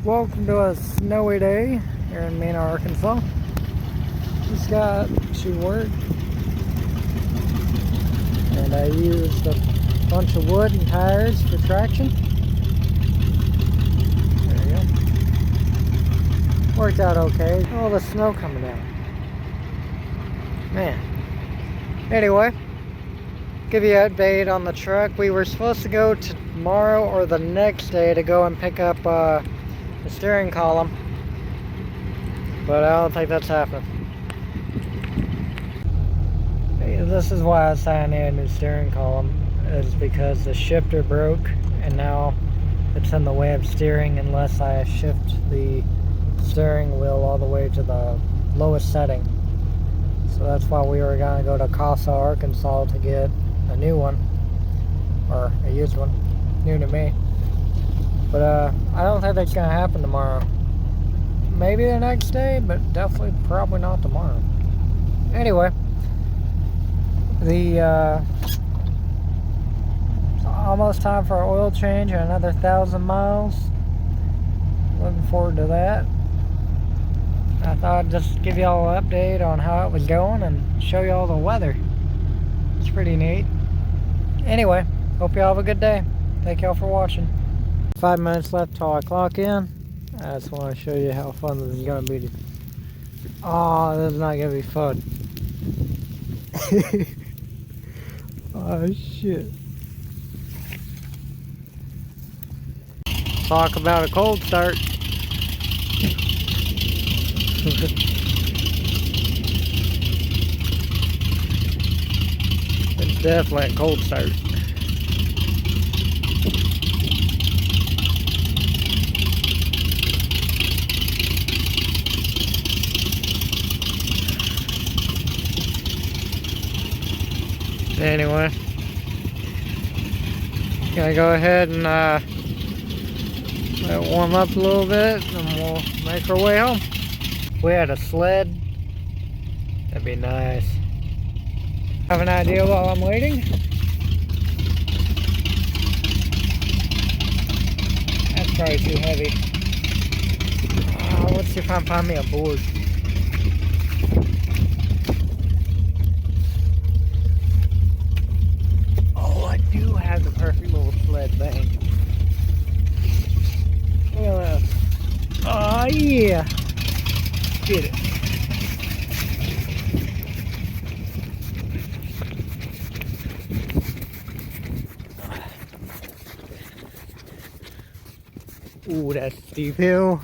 Welcome to a snowy day here in Mena, Arkansas. Just got to work and I used a bunch of wood and tires for traction. There you go. Worked out okay. All the snow coming down. Man. Anyway, give you an update on the truck. We were supposed to go tomorrow or the next day to go and pick up the steering column, but I don't think that's happening. Hey, this is why I was saying I need a new steering column, is because the shifter broke and now it's in the way of steering unless I shift the steering wheel all the way to the lowest setting. So that's why we were going to go to Casa, Arkansas to get a new one, or a used one, new to me. But I don't think that's going to happen tomorrow. Maybe the next day, but definitely probably not tomorrow. Anyway, it's almost time for our oil change and another 1,000 miles. Looking forward to that. I thought I'd just give y'all an update on how it was going and show y'all the weather. It's pretty neat. Anyway, hope y'all have a good day. Thank y'all for watching. 5 minutes left till I clock in. I just want to show you how fun this is going to be. Oh, this is not going to be fun. Oh, shit. Talk about a cold start. It's definitely a cold start. Anyway, gonna go ahead and let it warm up a little bit and we'll make our way home. If we had a sled, that'd be nice. Have an idea while I'm waiting? That's probably too heavy. Let's see if I can find me a board. Have the perfect little sled thing. Look at that. Oh yeah. Get it. Ooh, that's steep hill.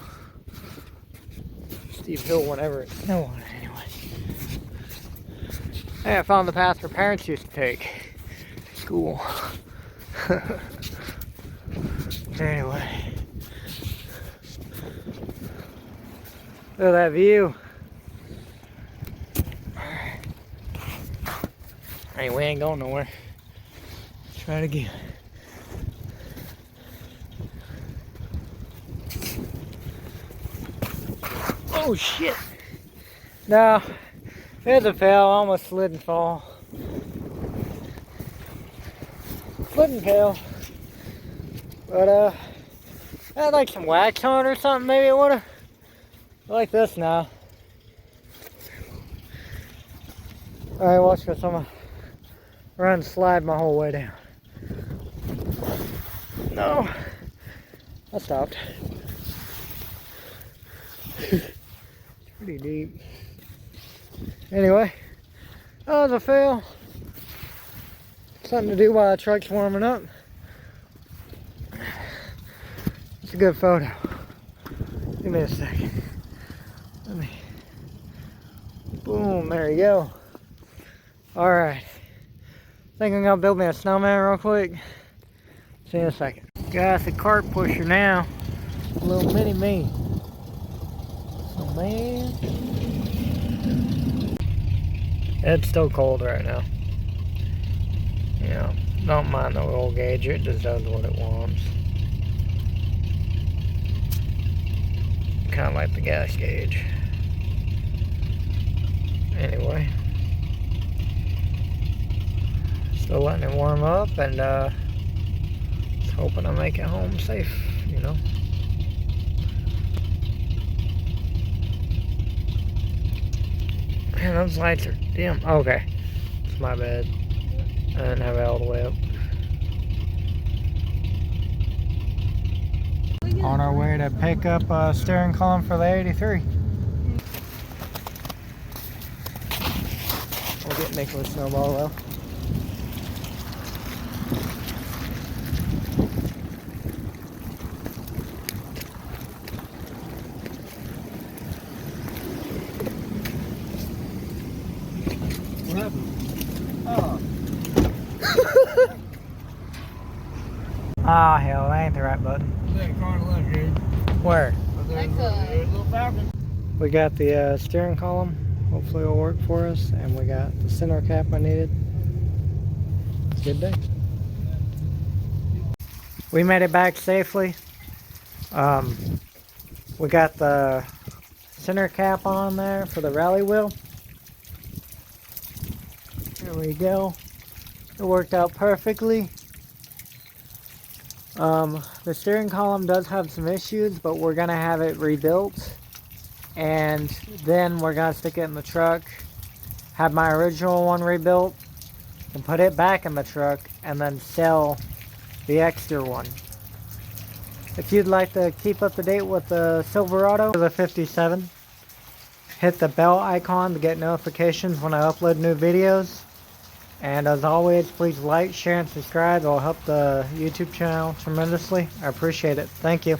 Steep hill whenever it's snow on it anyway. Hey, I found the path her parents used to take. School. Anyway, look at that view. Hey, we ain't going nowhere. Let's try it again. Oh shit! No, there's a fail. I almost slid and fall. Slid and fail. But I had like some wax on it or something, maybe it would've. I like this now. Alright, watch this. I'm gonna run and slide my whole way down. No. I stopped. It's pretty deep. Anyway, that was a fail. Something to do while the truck's warming up. It's a good photo. Give me a second. Let me. Boom, there you go. Alright. Think I'm gonna build me a snowman real quick. See you in a second. Got the cart pusher now. A little mini me. Oh man. It's still cold right now. You know, don't mind the oil gauge, it just does what it wants. Kind of like the gas gauge. Anyway, still letting it warm up and just hoping I make it home safe, you know. Man, those lights are dim. Okay. It's my bad. I didn't have it all the way up. On our way to pick up a steering column for the 83. We'll get Nicholas Snowball though. What happened? Oh. Ah, hell, that ain't the right button. That car on the left here. Where? There's a little Falcon. We got the steering column. Hopefully it'll work for us. And we got the center cap I needed. It's a good day. We made it back safely. We got the center cap on there for the rally wheel. There we go. It worked out perfectly. The steering column does have some issues, but we're gonna have it rebuilt, and then we're gonna stick it in the truck, have my original one rebuilt, and put it back in the truck, and then sell the extra one. If you'd like to keep up to date with the Silverado, the 57, hit the bell icon to get notifications when I upload new videos. And as always, please like, share, and subscribe. It'll help the YouTube channel tremendously. I appreciate it. Thank you.